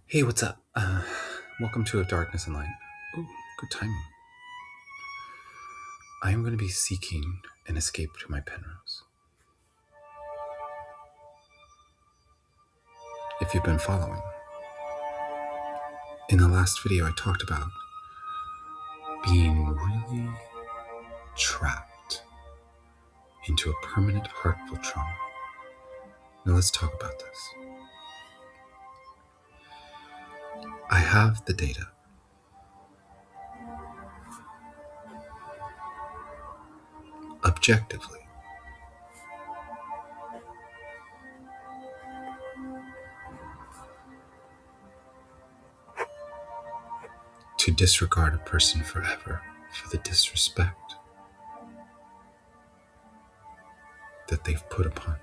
Hey, what's up? Welcome to A Darkness and Light. Ooh, good timing. I am going to be seeking an escape to my Penrose. If you've been following, in the last video I talked about being really trapped into a permanent heartful trauma. Now let's talk about this. I have the data. Objectively, to disregard a person forever for the disrespect that they've put upon me.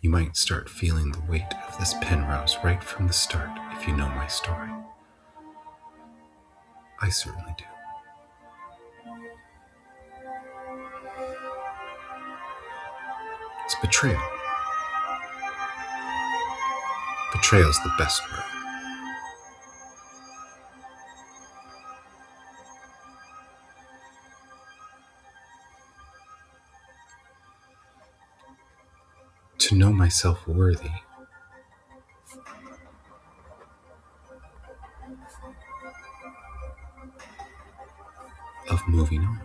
You might start feeling the weight of this Penrose right from the start if you know my story. I certainly do. It's betrayal. Betrayal's the best word. To know myself worthy of moving on.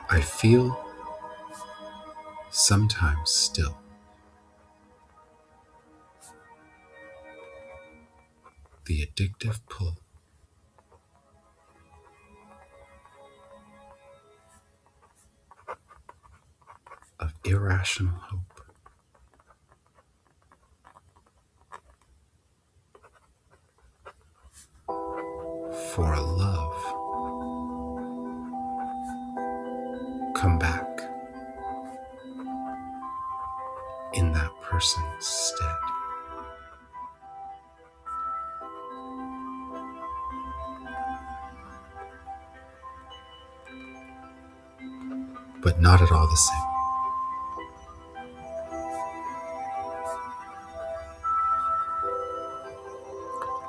I feel sometimes still the addictive pull of irrational hope for a love come back in that person's stead. But not at all the same.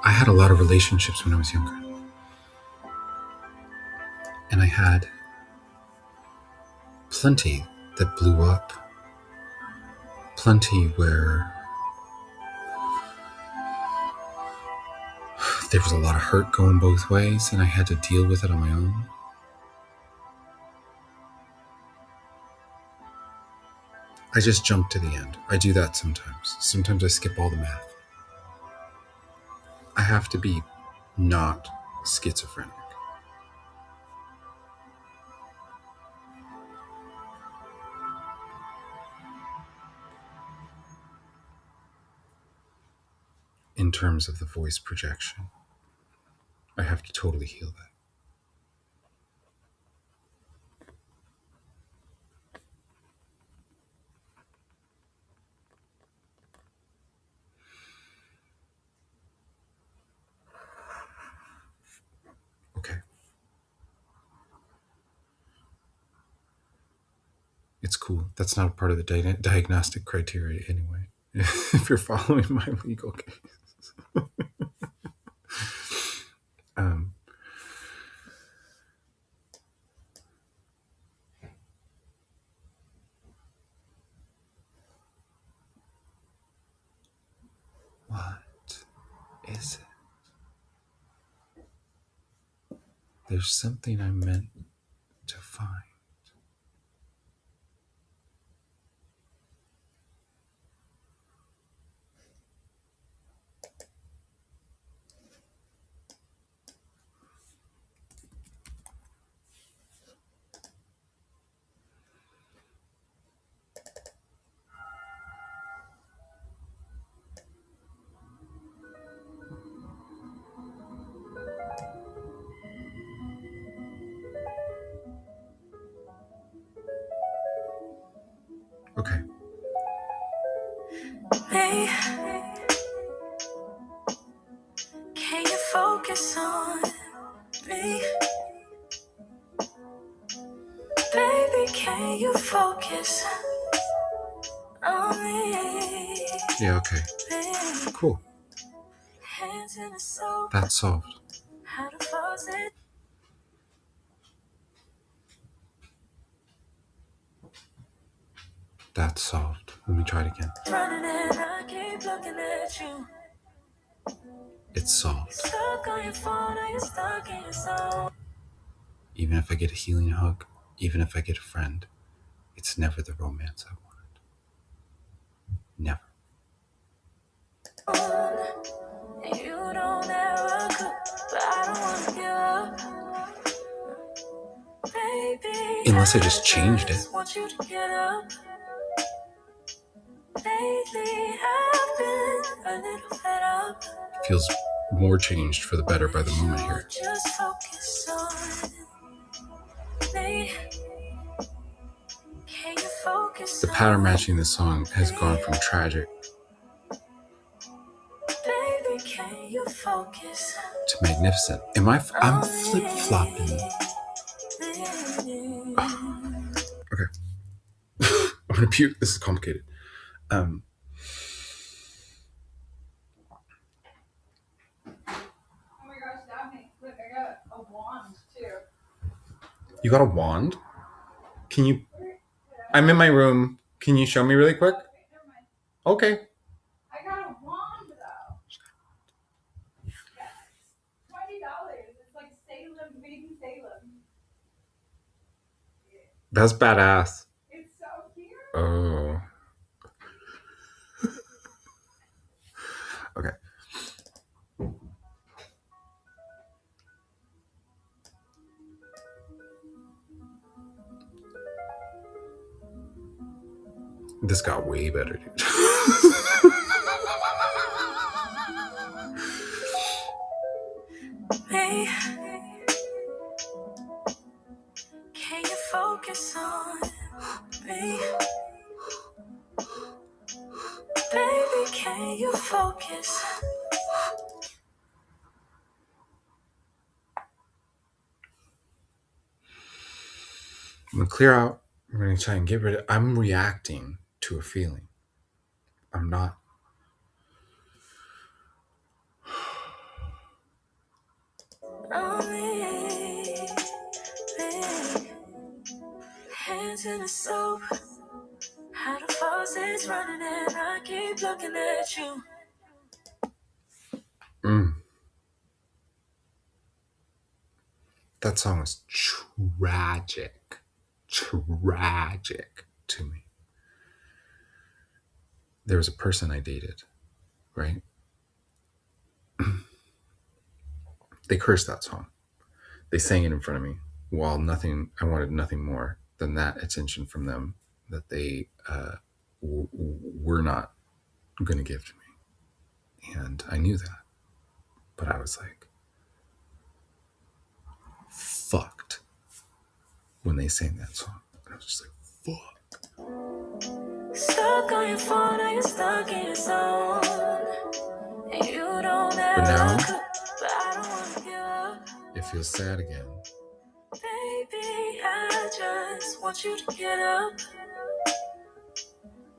I had a lot of relationships when I was younger. And I had plenty that blew up. Plenty where there was a lot of hurt going both ways and I had to deal with it on my own. I just jump to the end. I do that sometimes. Sometimes I skip all the math. I have to be not schizophrenic. In terms of the voice projection, I have to totally heal that. Okay. It's cool. That's not a part of the diagnostic criteria anyway. If you're following my legal case. um, what is it? There's something I'm meant to find. focus on me? Baby, can you focus on me? Yeah, okay. Cool. Hands in the soap. That's solved. How to faucet. That's solved. Let me try it again. Running and I keep looking at you. It's solved. Stuck on your phone, are you stuck in your soul? Even if I get a healing hug, even if I get a friend, it's never the romance I wanted. Never. You don't ever cook, but I don't want to give up. Baby, Unless I just changed it. Want you to get up. Lately, I've been a little fed up. Feels more changed for the better by the moment here. Just focus on me. Can you focus? The pattern matching this song has gone from tragic Baby, can you focus to magnificent. I'm flip-flopping. Okay. I'm gonna puke. This is complicated. You got a wand? Can you? I'm in my room. Can you show me really quick? Okay. I got a wand though. Yes. $20. It's like Salem, baby Salem. That's badass. It's so cute. Oh. Okay. This got way better, dude. Hey, can you focus on me? Baby, can you focus? I'm gonna clear out. I'm gonna try and get rid of. I'm reacting to a feeling. I'm not. Hands in the soap. How the faucet's running and I keep looking at you. That song was tragic to me. There was a person I dated, right? They cursed that song. They sang it in front of me while I wanted nothing more than that attention from them that they were not going to give to me. And I knew that. But I was like, fucked when they sang that song. I was just like, fuck. Stuck on your phone, are you stuck in your zone? You don't But now, but I don't want to give up. It feels sad again. Baby, I just want you to get up.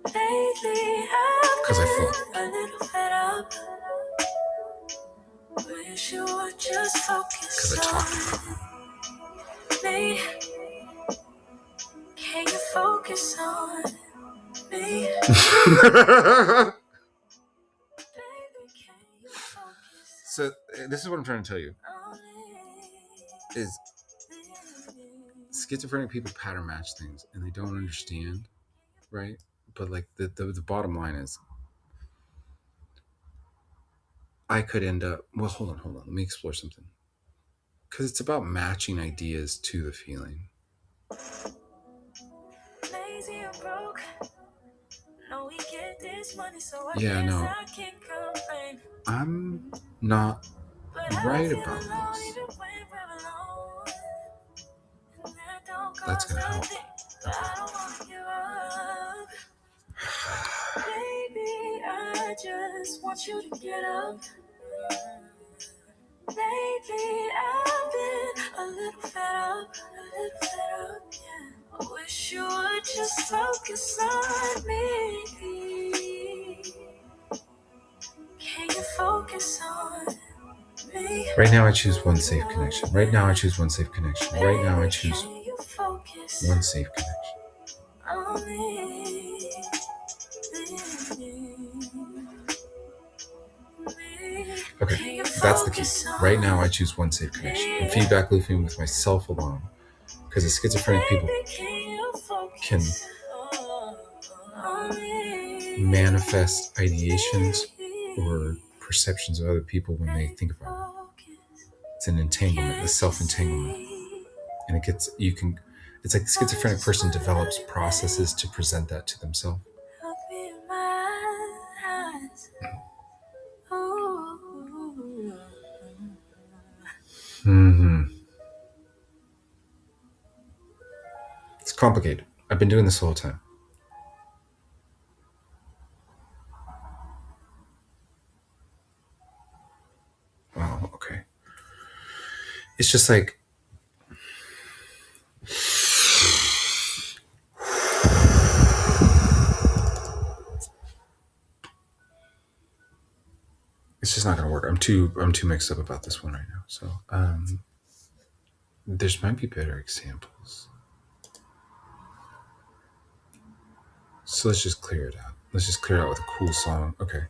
Lately, I've been a little fed up. Wish you would just focus on me. Can you focus on me? So this is what I'm trying to tell you. Is schizophrenic people pattern match things and they don't understand, right? But like the bottom line is I could end up, well, hold on. Let me explore something. Because it's about matching ideas to the feeling. Lazy or broke. No, we get this money, so I can't complain. I'm not right about this. That's gonna help. Baby, I just want you to get up. lately I've been a little fed up, yeah. I wish you would just focus on me. Can you focus on me? Right now I choose one safe connection. Right now I choose one safe connection. Right now I choose one safe connection. On me. Okay, that's the key. Right now I choose one safe connection. I'm feedback looping with myself alone. Because the schizophrenic people can manifest ideations or perceptions of other people when they think about it. It's an entanglement, a self-entanglement. And it's like the schizophrenic person develops processes to present that to themselves. It's complicated. I've been doing this the whole time. Wow, okay. It's just like it's just not gonna work. I'm too mixed up about this one right now. So there might be better examples. So let's just clear it out. Let's just clear it out with a cool song. Okay.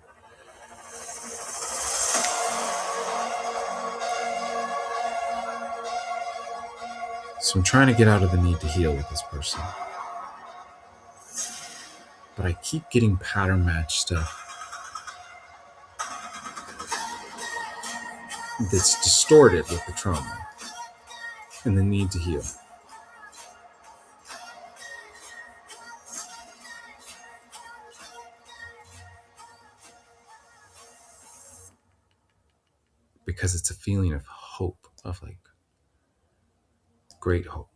So I'm trying to get out of the need to heal with this person. But I keep getting pattern match stuff that's distorted with the trauma and the need to heal. Because it's a feeling of hope, of like great hope.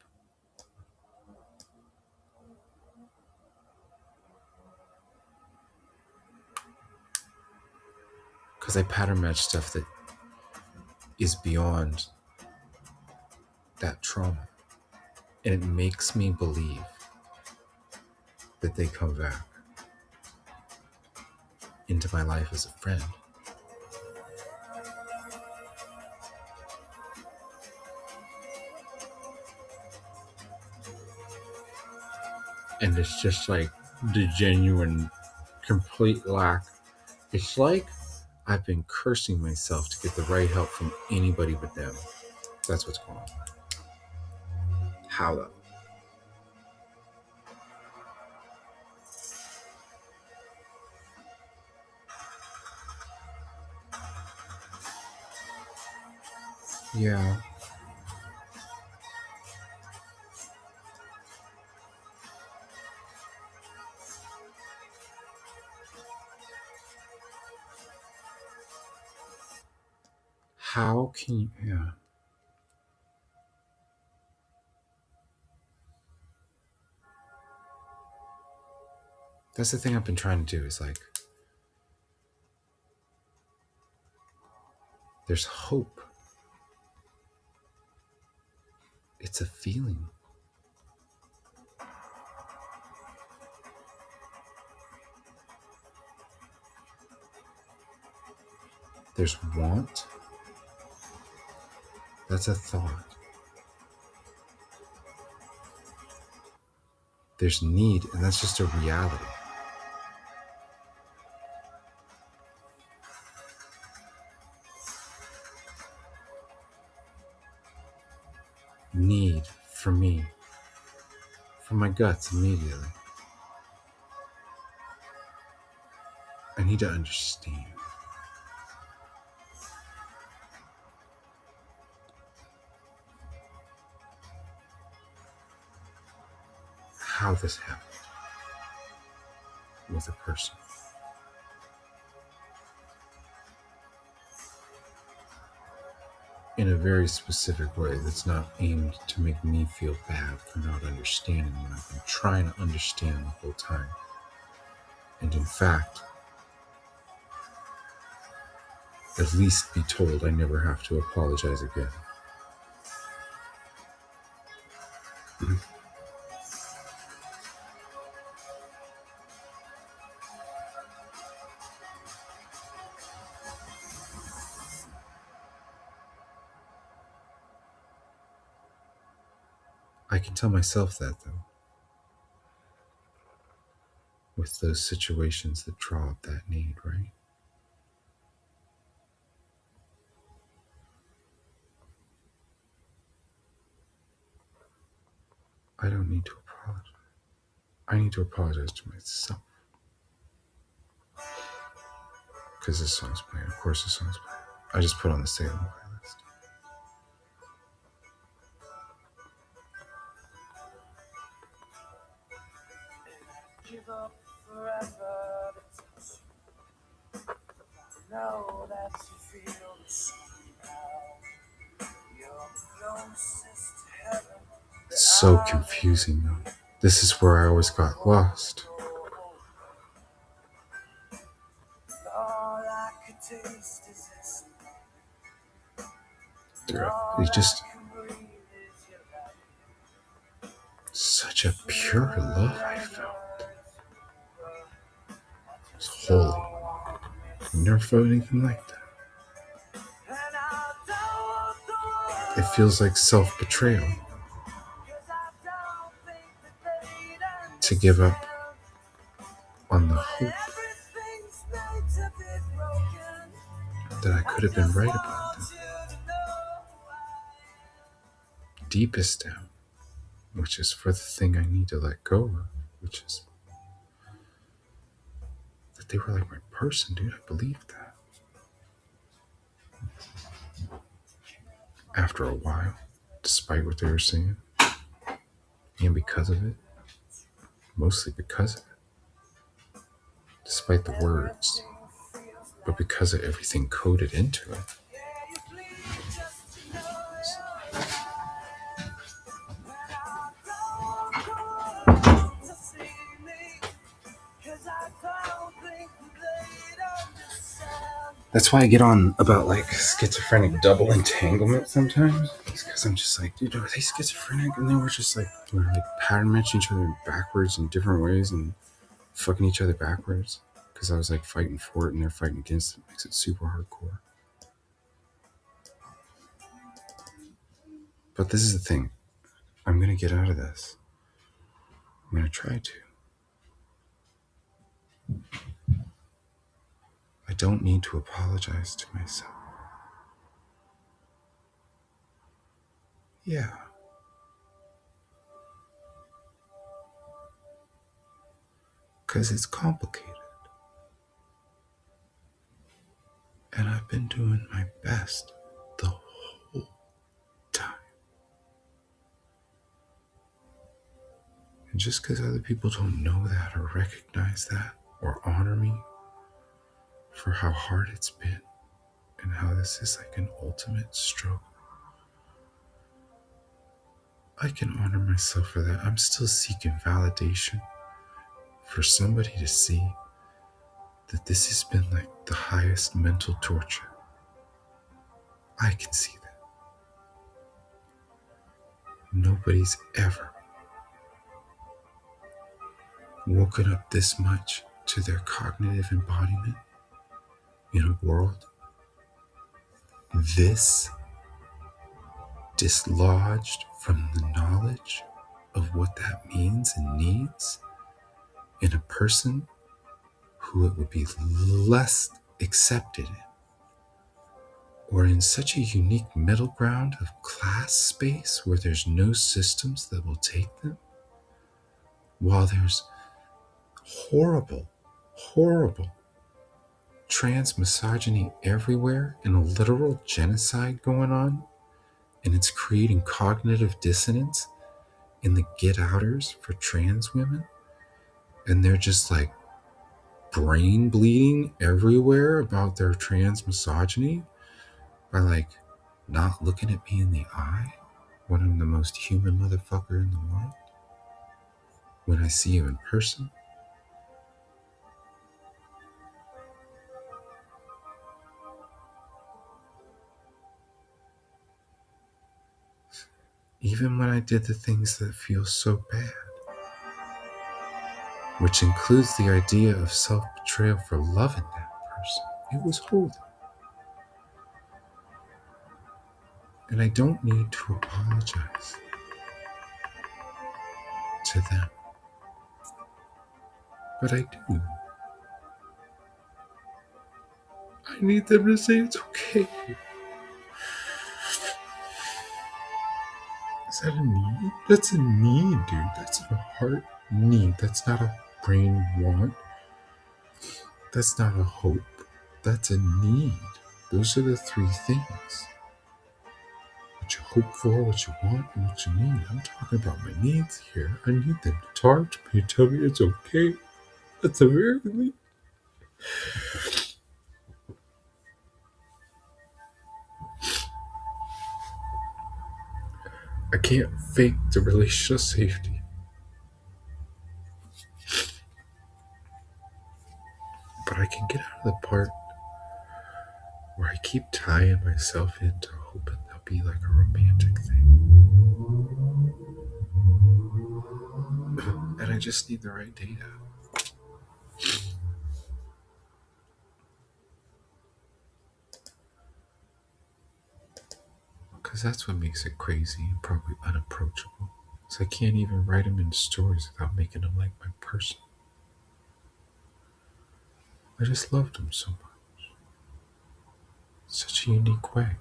Because I pattern match stuff that is beyond that trauma. And it makes me believe that they come back into my life as a friend. And it's just like the genuine, complete lack. It's like I've been cursing myself to get the right help from anybody but them. That's what's going on. How though? Yeah. How can you, yeah. That's the thing I've been trying to do is like, there's hope. It's a feeling. There's want. That's a thought. There's need, and that's just a reality. Need for me, from my guts immediately. I need to understand how this happened with a person. In a very specific way that's not aimed to make me feel bad for not understanding when I've been trying to understand the whole time. And in fact, at least be told I never have to apologize again. I can tell myself that, though, with those situations that draw up that need, right? I don't need to apologize. I need to apologize to myself. Because this song's playing. Of course this song's playing. I just put on the Salem playlist. Give up forever to touch you. I know that you feel the same now. You're closest to heaven. It's so confusing, though. This is where I always got lost. All I could taste is this. It's just such a pure love I felt. It was holy. I've never felt anything like that. It feels like self-betrayal to give up on the hope that I could have been right about them. Deepest down, which is for the thing I need to let go of, which is that they were like my person, dude. I believed that. After a while, despite what they were saying, and because of it, mostly because of it, despite the words, but because of everything coded into it. That's why I get on about like schizophrenic double entanglement sometimes. It's because I'm just like, dude, are they schizophrenic? And they were just like, we were like pattern matching each other backwards in different ways and fucking each other backwards. Because I was like fighting for it and they're fighting against it. It makes it super hardcore. But this is the thing. I'm going to get out of this. I'm going to try to. I don't need to apologize to myself. Yeah. Because it's complicated. And I've been doing my best the whole time. And just because other people don't know that or recognize that or honor me for how hard it's been and how this is like an ultimate struggle, I can honor myself for that. I'm still seeking validation for somebody to see that this has been like the highest mental torture. I can see that. Nobody's ever woken up this much to their cognitive embodiment in a world this dislodged from the knowledge of what that means and needs in a person who it would be less accepted in, or in such a unique middle ground of class space where there's no systems that will take them, while there's horrible, horrible trans misogyny everywhere and a literal genocide going on, and it's creating cognitive dissonance in the get-outers for trans women, and they're just like brain bleeding everywhere about their trans misogyny by like not looking at me in the eye when I'm the most human motherfucker in the world when I see you in person. even when I did the things that feel so bad, which includes the idea of self-betrayal for loving that person. It was holy. And I don't need to apologize to them. But I do. I need them to say it's okay. Is that a need? That's a need, dude. That's a heart need. That's not a brain want. That's not a hope. That's a need. Those are the three things. What you hope for, what you want, and what you need. I'm talking about my needs here. I need them to talk to me and tell me it's okay. That's a very least. I can't fake the relational safety. But I can get out of the part where I keep tying myself into hoping they'll be like a romantic thing. And I just need the right data. Because that's what makes it crazy and probably unapproachable. So I can't even write them into stories without making them like my person. I just loved them so much. Such a unique way.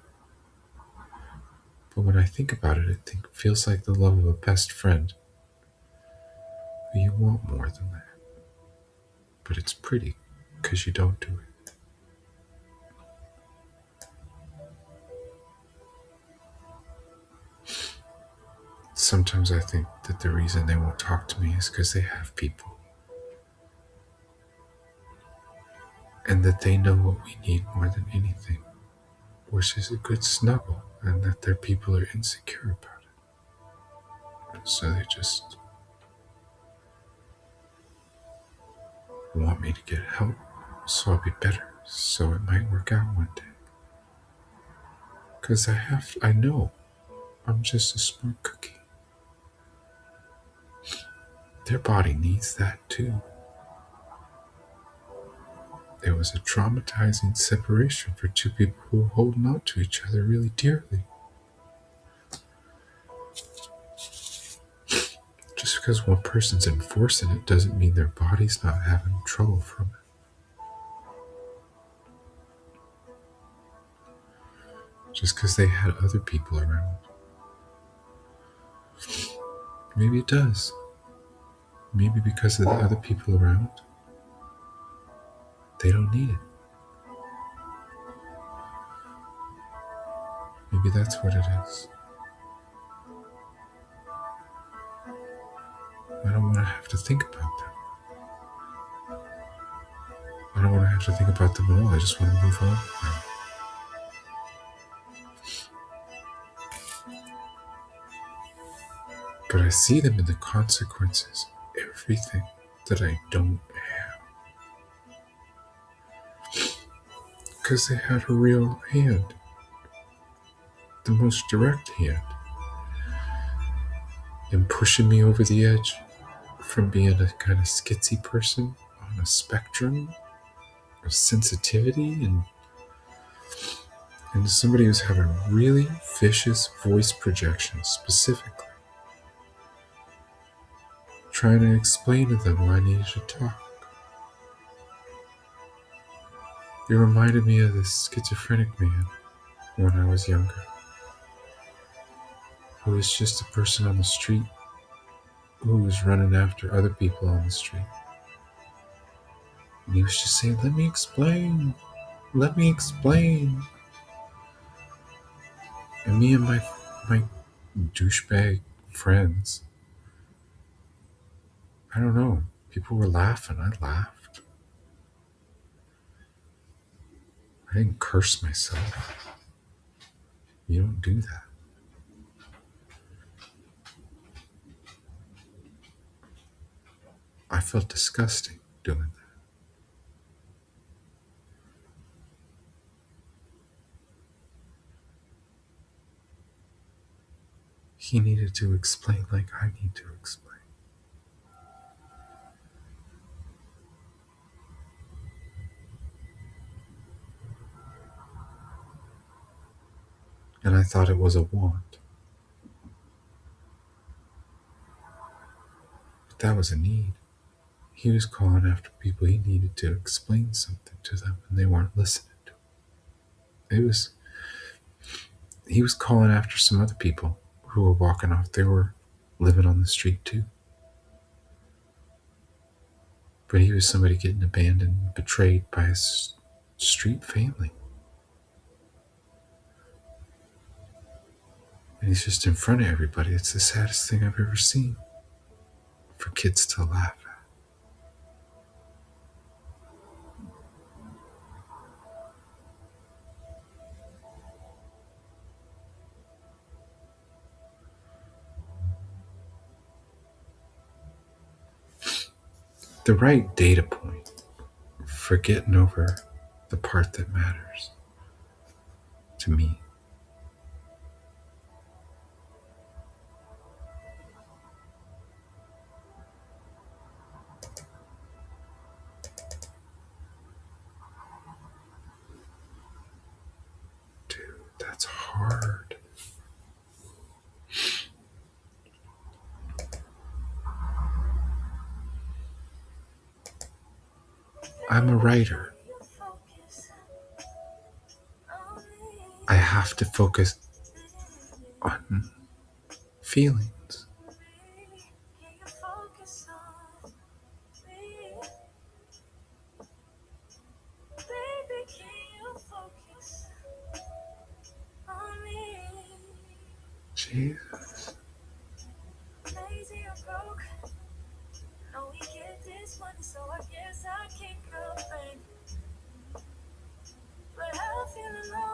But when I think about it, it feels like the love of a best friend. But you want more than that. But it's pretty because you don't do it. Sometimes I think that the reason they won't talk to me is because they have people. And that they know what we need more than anything, which is a good snuggle, and that their people are insecure about it. And so they just want me to get help so I'll be better, so it might work out one day. Because I know I'm just a smart cookie. Their body needs that too. There was a traumatizing separation for two people who were holding on to each other really dearly. Just because one person's enforcing it doesn't mean their body's not having trouble from it. Just because they had other people around. Maybe it does. Maybe because of the other people around, they don't need it. Maybe that's what it is. I don't want to have to think about them. I don't want to have to think about them at all. I just want to move on. But I see them in the consequences. Everything that I don't have. Because they had a real hand. The most direct hand. In pushing me over the edge from being a kind of schizzy person on a spectrum of sensitivity and somebody who's having really vicious voice projections specifically. Trying to explain to them why I needed to talk. It reminded me of this schizophrenic man when I was younger, who was just a person on the street who was running after other people on the street. And he was just saying, let me explain. Let me explain. And me and my douchebag friends, I don't know, people were laughing. I laughed. I didn't curse myself. You don't do that. I felt disgusting doing that. he needed to explain like I need to explain. And I thought it was a want. But that was a need. He was calling after people he needed to explain something to them, and they weren't listening to him. He was calling after some other people who were walking off. They were living on the street too. But he was somebody getting abandoned, betrayed by his street family. And he's just in front of everybody. It's the saddest thing I've ever seen for kids to laugh at. The right data point for getting over the part that matters to me. Dude, that's hard. I'm a writer. I have to focus on feelings. Jesus.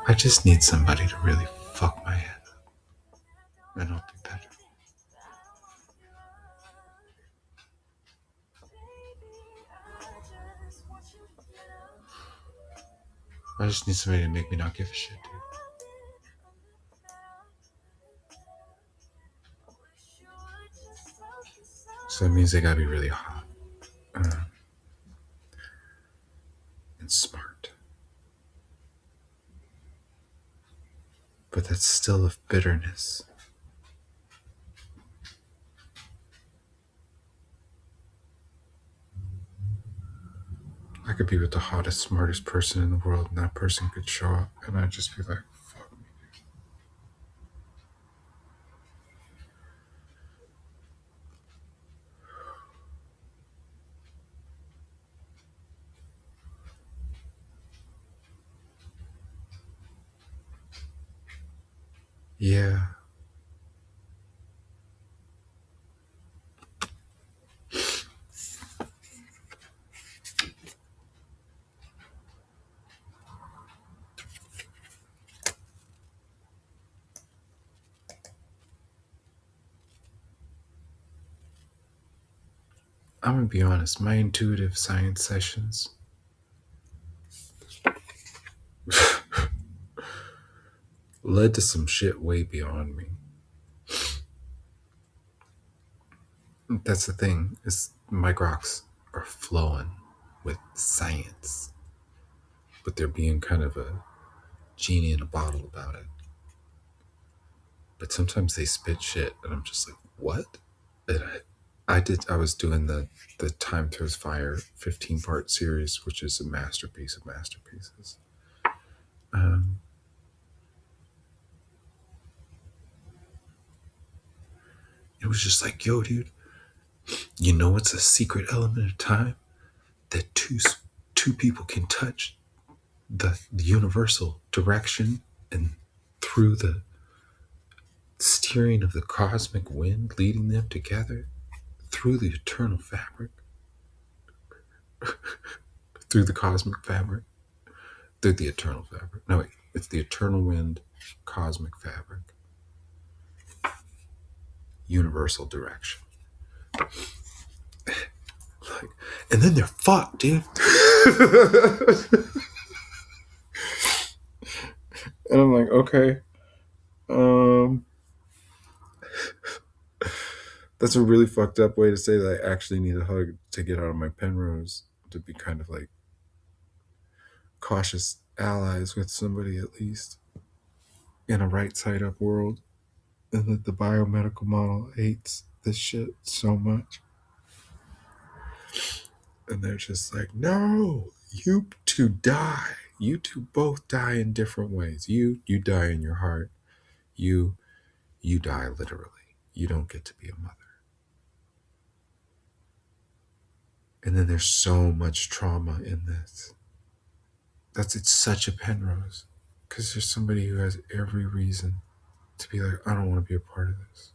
I just need somebody to really fuck my head up, and I'll be better. I just need somebody to make me not give a shit, dude. So that means they gotta be really hot and smart. But that's still of bitterness. I could be with the hottest, smartest person in the world, and that person could show up, and I'd just be like, fuck me. Yeah. I'm gonna be honest, my intuitive science sessions led to some shit way beyond me. That's the thing, is my groks are flowing with science, but they're being kind of a genie in a bottle about it. But sometimes they spit shit, and I'm just like, what? And I was doing the Time Throws Fire 15-part series, which is a masterpiece of masterpieces. It was just like, yo, dude, you know what's a secret element of time? That two people can touch the universal direction, and through the steering of the cosmic wind leading them together through the eternal fabric, through the cosmic fabric, through the eternal fabric. No, wait, it's the eternal wind, cosmic fabric, universal direction. Like, and then they're fucked, dude. And I'm like, okay. That's a really fucked up way to say that I actually need a hug to get out of my Penrose, to be kind of like cautious allies with somebody at least in a right side up world. And that the biomedical model hates this shit so much. And they're just like, no, you two die. You two both die in different ways. You die in your heart. You die literally. You don't get to be a mother. And then there's so much trauma in this. It's such a Penrose. Because there's somebody who has every reason to be like, I don't want to be a part of this.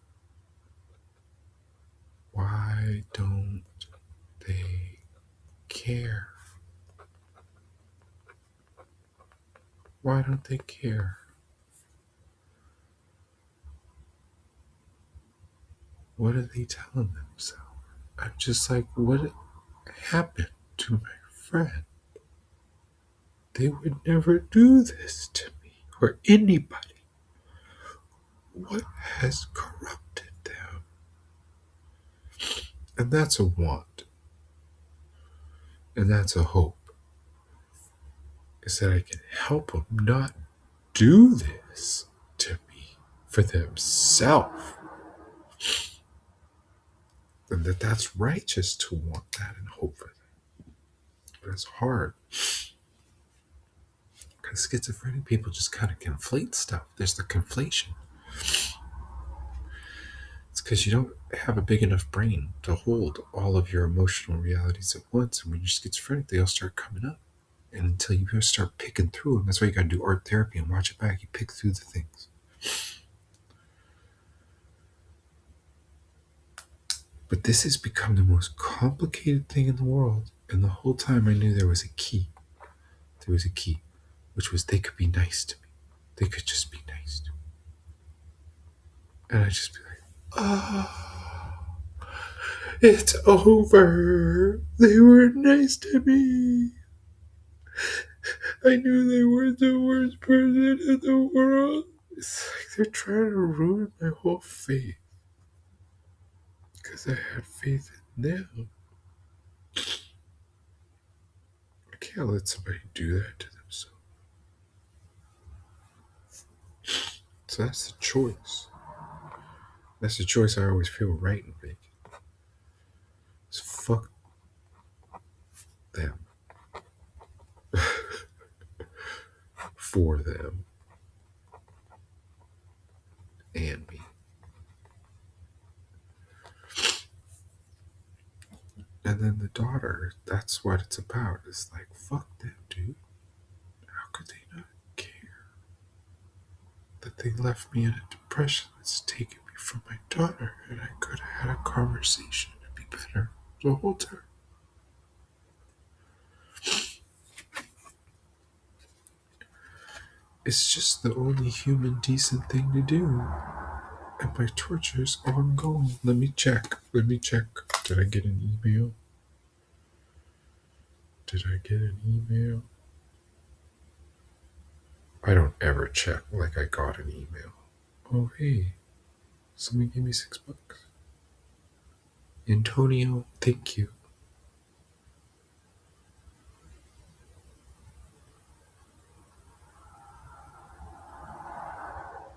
Why don't they care? Why don't they care? What are they telling themselves? I'm just like, what happened to my friend? They would never do this to me or anybody. What has corrupted them? And that's a want. And that's a hope. Is that I can help them not do this to me for themselves. And that's righteous to want that and hope for them. But it's hard. Because schizophrenic people just kind of conflate stuff. There's the conflation. It's because you don't have a big enough brain to hold all of your emotional realities at once. And when you're schizophrenic, they all start coming up. And until you start picking through them, that's why you got to do art therapy and watch it back. You pick through the things. But this has become the most complicated thing in the world. And the whole time I knew there was a key. There was a key, which was they could be nice to me. They could just be nice to me. And I'd just be like, oh, it's over. They were nice to me. I knew they were the worst person in the world. It's like they're trying to ruin my whole faith. Because I had faith in them. I can't let somebody do that to themselves. So that's the choice. That's the choice I always feel right in making. It's fuck them. For them. And me. And then the daughter, that's what it's about. It's like, fuck them, dude. How could they not care? That they left me in a depression that's taken me from my daughter, and I could have had a conversation and be better the whole time. It's just the only human decent thing to do. And my torture's ongoing. Let me check. Did I get an email? I don't ever check like I got an email. Oh, hey. Somebody gave me $6. Antonio, thank you.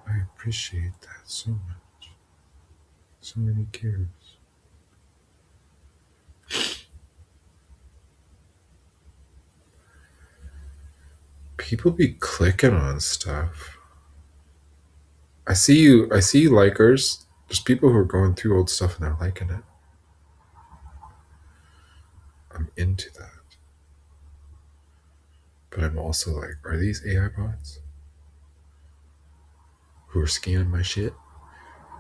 I appreciate that so much. Somebody cares. People be clicking on stuff. I see you likers. There's people who are going through old stuff and they're liking it. I'm into that. But I'm also like, are these AI bots who are scanning my shit?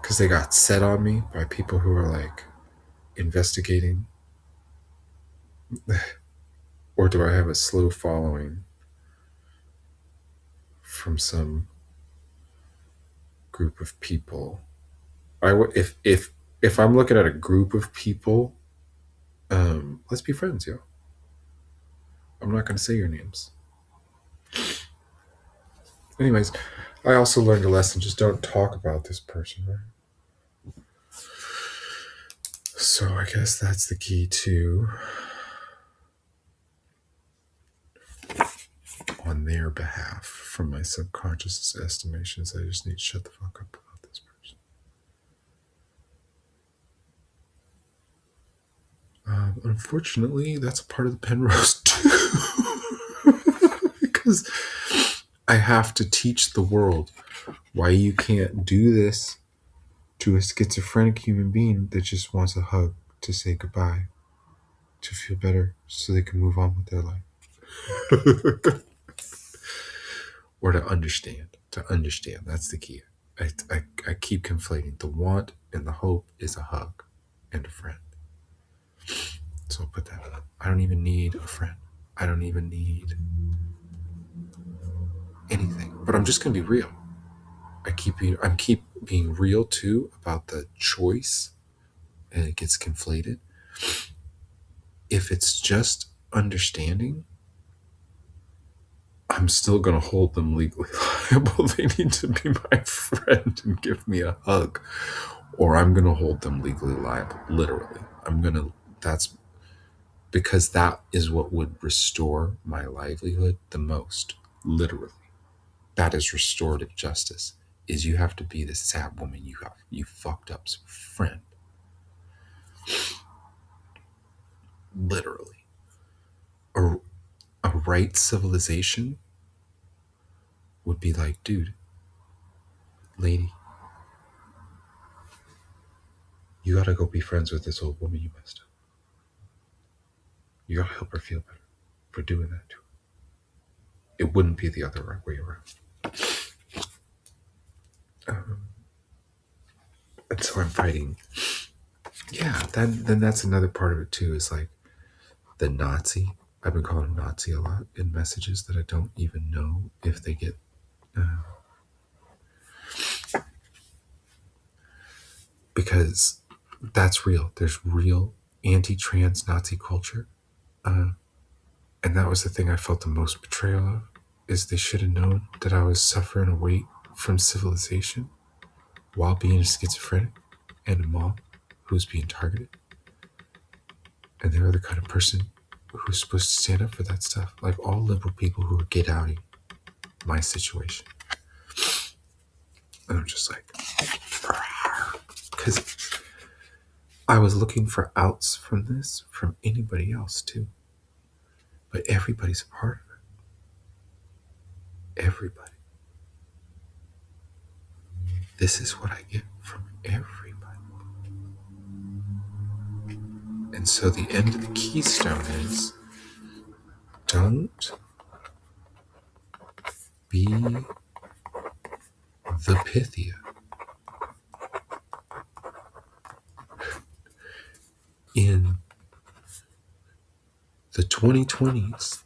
Because they got set on me by people who are like investigating. Or do I have a slow following from some group of people? If I'm looking at a group of people, let's be friends, yo. I'm not going to say your names. Anyways, I also learned a lesson. Just don't talk about this person, right? So I guess that's the key to, on their behalf, from my subconscious estimations, I just need to shut the fuck up about this person. Unfortunately, that's a part of the Penrose too. Because I have to teach the world why you can't do this to a schizophrenic human being that just wants a hug to say goodbye, to feel better so they can move on with their life. Or to understand. To understand. That's the key. I keep conflating. The want and the hope is a hug and a friend. So I'll put that up. I don't even need a friend. I don't even need anything. But I'm just gonna be real. I keep being real too about the choice, and it gets conflated. If it's just understanding, I'm still going to hold them legally liable. They need to be my friend and give me a hug, or I'm going to hold them legally liable. Literally. That's because that is what would restore my livelihood the most. Literally. That is restorative justice, is you have to be the sad woman you fucked up's friend. Literally. A right civilization would be like, dude, lady, you gotta go be friends with this old woman you messed up. You gotta help her feel better for doing that to her. It wouldn't be the other way around. And so I'm fighting. Yeah, then that's another part of it too, is like the Nazi. I've been calling him Nazi a lot in messages that I don't even know if they get. Because that's real. There's real anti-trans Nazi culture. And that was the thing I felt the most betrayal of, is they should have known that I was suffering a weight from civilization while being a schizophrenic and a mom who was being targeted. And they were the kind of person who's supposed to stand up for that stuff. Like all liberal people who are get outing my situation. And I'm just like, because I was looking for outs from this, from anybody else too. But everybody's a part of it. Everybody. This is what I get from everybody. And so the end of the keystone is, don't be the Pythia. In the 2020s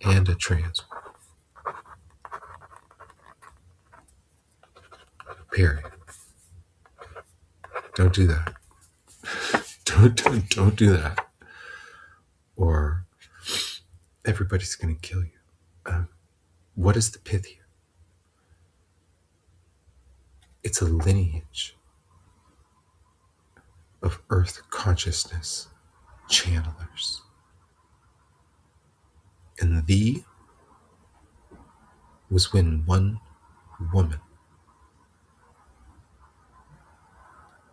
and a trans woman. Period. Don't do that. Don't do that. Or everybody's going to kill you. What is the Pythia? It's a lineage of earth consciousness channelers. And the was when one woman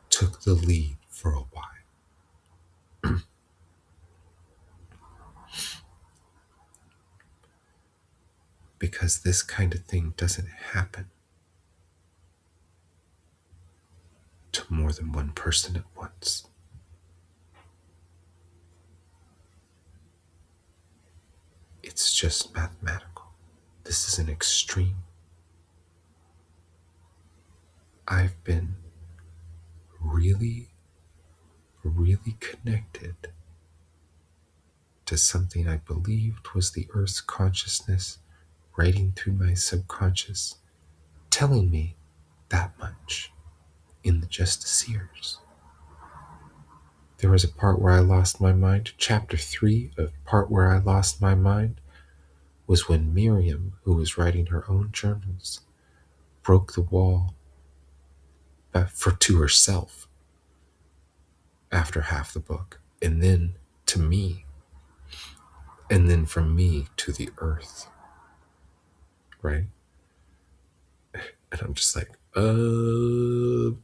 took the lead for a while. Because this kind of thing doesn't happen to more than one person at once. It's just mathematical. This is an extreme. I've been really, really connected to something I believed was the Earth's consciousness writing through my subconscious, telling me that much in the Justiciars. There was a part where I lost my mind. Chapter 3 of part where I lost my mind was when Miriam, who was writing her own journals, broke the wall to herself after half the book, and then to me, and then from me to the earth, right? And I'm just like, I'm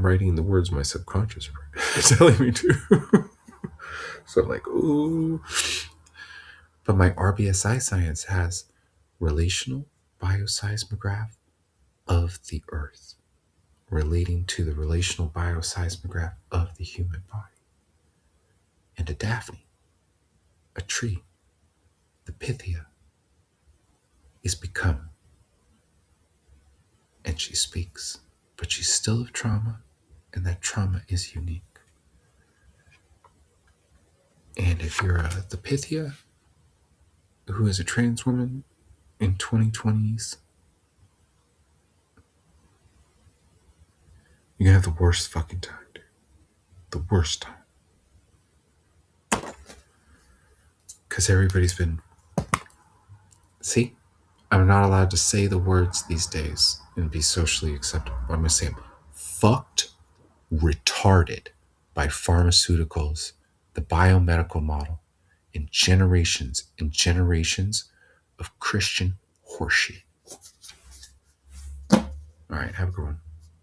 writing the words my subconscious is telling me to. So I'm like, ooh. But my RBSI science has relational bioseismograph of the earth relating to the relational bioseismograph of the human body. And a Daphne, a tree, the Pythia, is become. And she speaks, but she's still of trauma, and that trauma is unique. And if you're the Pythia, who is a trans woman in 2020s, you're gonna have the worst fucking time, dude. The worst time. Because everybody's been. See? I'm not allowed to say the words these days and be socially acceptable. I'm gonna say them. Fucked, retarded by pharmaceuticals, the biomedical model, and generations of Christian horseshit. All right, have a good one.